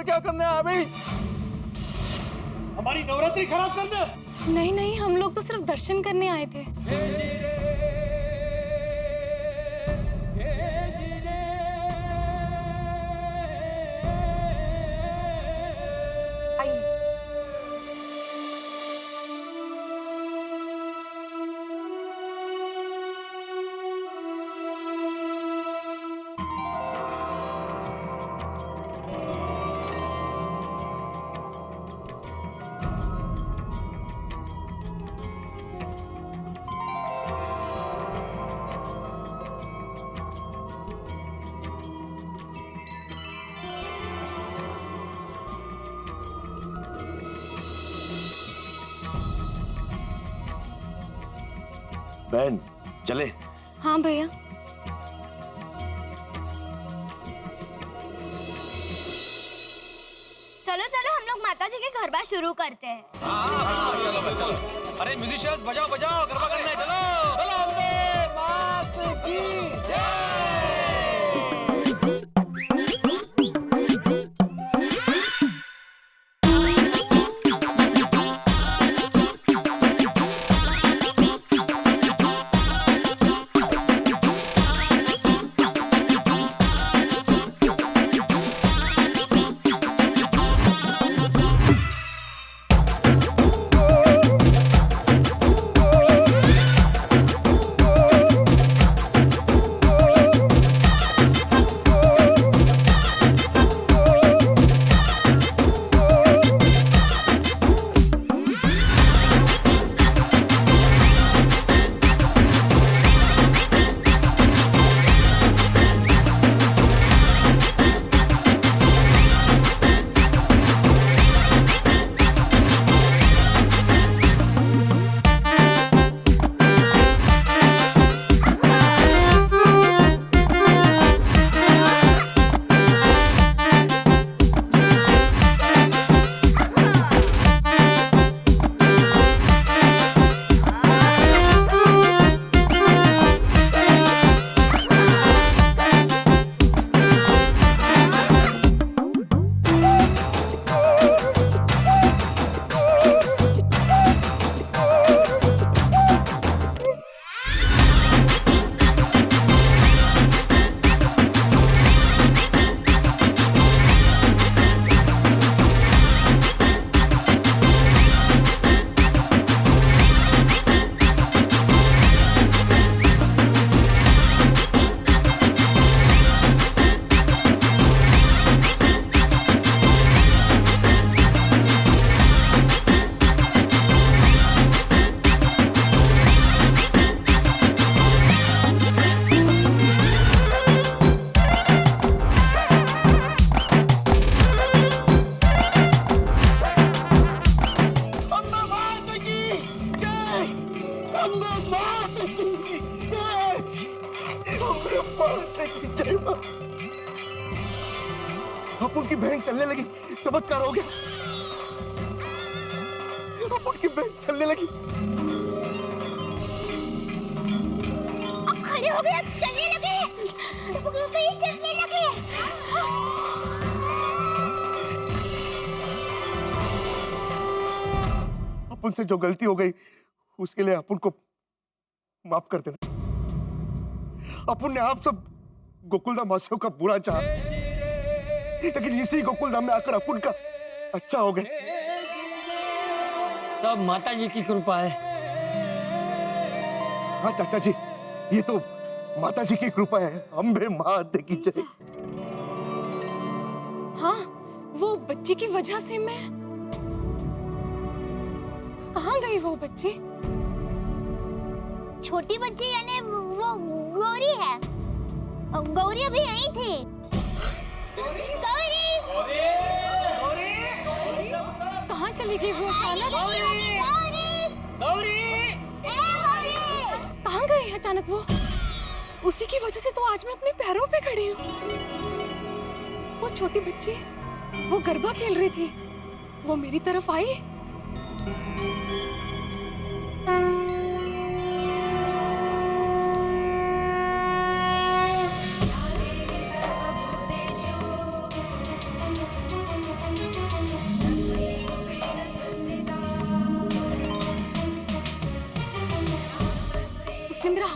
इधर क्या करने आए भाई? हमारी नवरात्रि खराब करना? नहीं नहीं, हम लोग तो सिर्फ दर्शन करने आए थे। बहन चले। हाँ भैया। चलो चलो हम लोग माता जी के गरबा शुरू करते हैं। चलो भाई चलो। अरे म्यूजिशियंस बजाओ बजाओ, गरबा करना है, चलो चलो। अम्बे मात की जय। अपन की बहन चलने लगी, चमत्कार हो गया। अपन की बहन चलने लगी। अब खड़े हो गए, चलने लगे, चलने लगे। अपन से जो गलती हो गई उसके लिए अपन को माफ कर देना। अपन ने आप सब गोकुलधाम वासियों का बुरा चाहा, लेकिन इसी गोकुलधाम में आकर अपन का अच्छा हो गया। सब माता जी की कृपा है। हाँ चाचा जी, ये तो माता जी की कृपा है। अम्बे माता की जय। हाँ, वो बच्ची की वजह से मैं कहाँ गई? वो बच्ची, छोटी बच्ची यानी वो गौरी है। गौरी अभी यहीं थी। गौरी कहाँ चली गई वो अचानक? कहाँ गई अचानक वो? उसी की वजह से तो आज मैं अपने पैरों पे खड़ी हूँ। वो छोटी बच्ची, वो गरबा खेल रही थी, वो मेरी तरफ आई।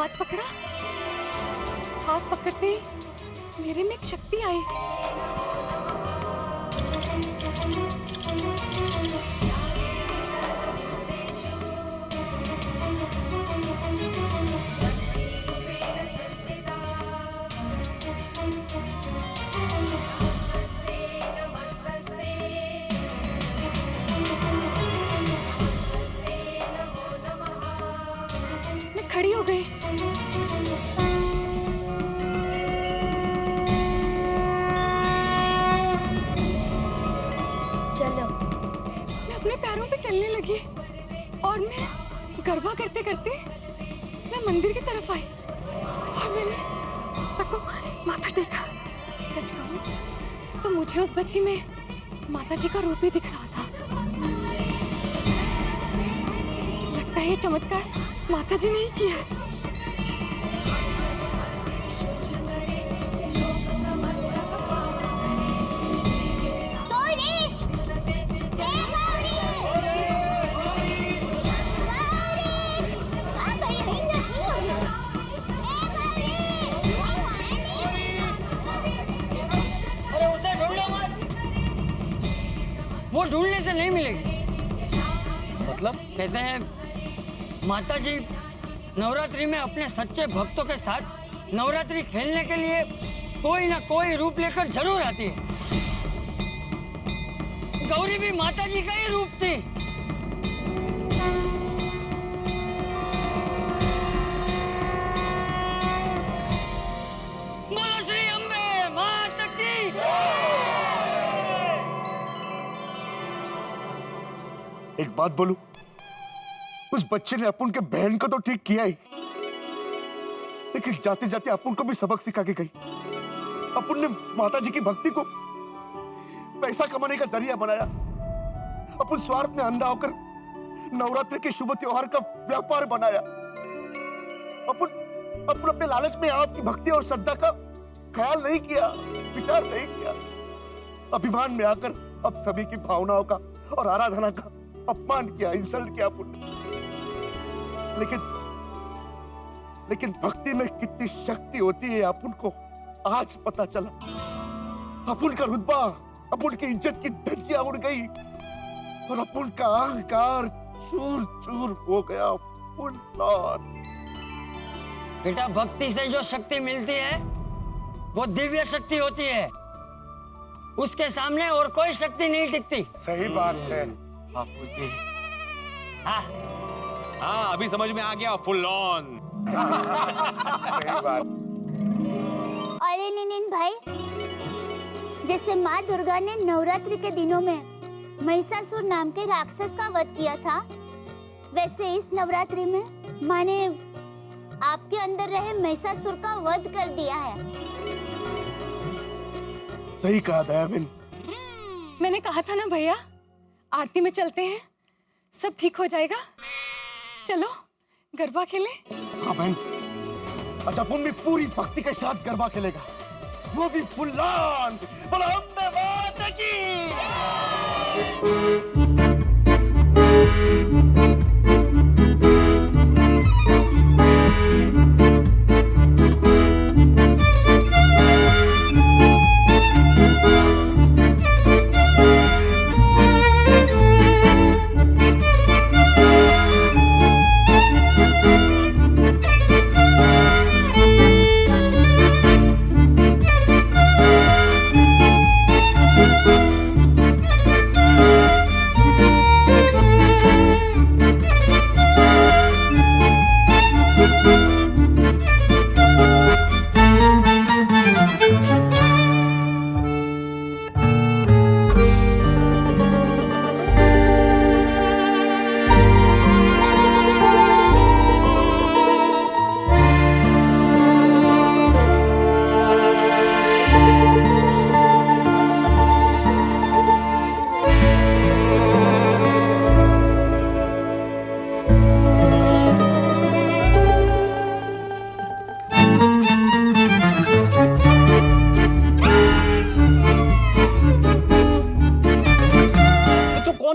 हाथ पकड़ा। हाथ पकड़ते ही मेरे में एक शक्ति आई। मैं खड़ी हो गई। चलो। मैं अपने पैरों पे चलने लगी और मैं गरबा करते करते मैं मंदिर की तरफ आई और मैंने तको माथा टेका। सच कहूं तो मुझे उस बच्ची में माता जी का रूप ही दिख रहा था। लगता है ये चमत्कार माता जी ने ही किया है। अरे उसे ढूंढो मत, वो ढूंढने से नहीं मिलेगी। मतलब कहते हैं माता जी नवरात्रि में अपने सच्चे भक्तों के साथ नवरात्रि खेलने के लिए कोई ना कोई रूप लेकर जरूर आती है। गौरी भी माता जी का ही रूप थी। बोलो श्री अम्बे माता की एक बात बोलूं, उस बच्चे ने अपन के बहन को तो ठीक किया ही, लेकिन जाते जाते अपन को भी सबक सिखा के गई। अपन ने माता जी की भक्ति को पैसा कमाने का जरिया बनाया। अपन स्वार्थ में अंधा होकर नवरात्रि के शुभ त्योहार का व्यापार बनाया। अपन अपने लालच में आपकी भक्ति और श्रद्धा का ख्याल नहीं किया, विचार नहीं किया। अभिमान में आकर अब सभी की भावनाओं का और आराधना का अपमान किया, इंसल्ट किया अपन। लेकिन भक्ति में कितनी शक्ति होती है अपन को आज पता चला। अपन का रुतबा, अपन की इज्जत की धज्जियां उड़ गई और अपन का अहंकार चूर चूर हो गया। बेटा, भक्ति से जो शक्ति मिलती है वो दिव्य शक्ति होती है। उसके सामने और कोई शक्ति नहीं टिकती। सही बात है। हाँ, हाँ, अभी समझ में आ गया, फुल ऑन। सही बात। अरे नितिन भाई, जैसे माँ दुर्गा ने नवरात्रि के दिनों में महिषासुर नाम के राक्षस का वध किया था, वैसे इस नवरात्रि में माँ ने आपके अंदर रहे महिषासुर का वध कर दिया है। सही कहा दयाबेन। मैंने कहा था ना भैया, आरती में चलते हैं, सब ठीक हो जाएगा। चलो गरबा खेले। हाँ बहन, अच्छा अपन भी पूरी भक्ति के साथ गरबा खेलेगा, वो भी फुल ऑन। बोलो अम्बे माता की।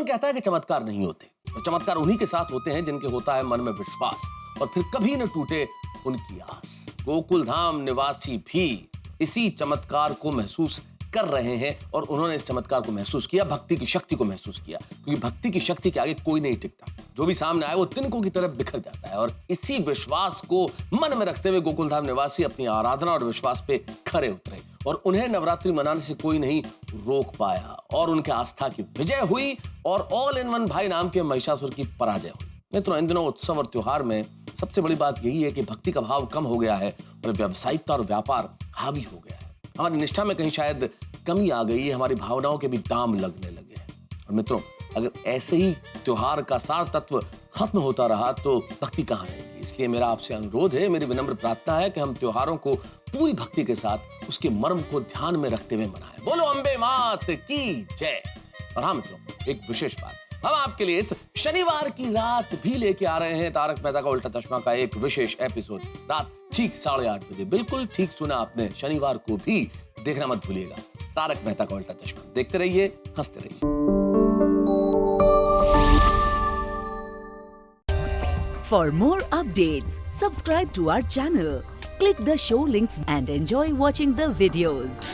कहता है कि चमत्कार नहीं होते, तो चमत्कार उन्हीं के साथ होते हैं जिनके होता है मन में विश्वास और फिर कभी न टूटे उनकी आस। गोकुल धाम निवासी भी इसी चमत्कार को महसूस कर रहे हैं और उन्होंने इस चमत्कार को महसूस किया, भक्ति की शक्ति को महसूस किया, क्योंकि भक्ति की शक्ति के आगे कोई नहीं टिकता। जो भी सामने आए वो तिनकों की तरफ बिखर जाता है और इसी विश्वास को मन में रखते हुए गोकुल धाम निवासी अपनी आराधना और विश्वास पे खरे उतरे और उन्हें नवरात्रि मनाने से कोई नहीं रोक पाया और उनके आस्था की विजय हुई और ऑल इन वन भाई नाम के महिषासुर की पराजय हुई। मित्रों, इन दिनों उत्सव और त्योहार में सबसे बड़ी बात यही है कि भक्ति का भाव कम हो गया है और व्यावसायिकता और व्यापार हावी हो गया है। हमारी निष्ठा में कहीं शायद कमी आ गई है, हमारी भावनाओं के भी दाम लगने लगे हैं। और मित्रों, अगर ऐसे ही त्योहार का सार तत्व खत्म होता रहा तो भक्ति कहाँ रहेगी। इसलिए मेरा आपसे अनुरोध है, मेरी विनम्र प्रार्थना है कि हम त्योहारों को पूरी भक्ति के साथ उसके मर्म को ध्यान में रखते हुए मनाएं। बोलो अम्बे मात की जय। और हाँ मित्रों, एक विशेष बात, हम आपके लिए इस शनिवार की रात भी लेके आ रहे हैं तारक मेहता का उल्टा चश्मा का एक विशेष एपिसोड। रात ठीक 8:30 बजे, बिल्कुल ठीक सुना आपने, शनिवार को भी देखना मत भूलिएगा तारक मेहता का उल्टा चश्मा। देखते रहिए, हंसते रहिए। For more updates, subscribe to our channel, click the show links and enjoy watching the videos.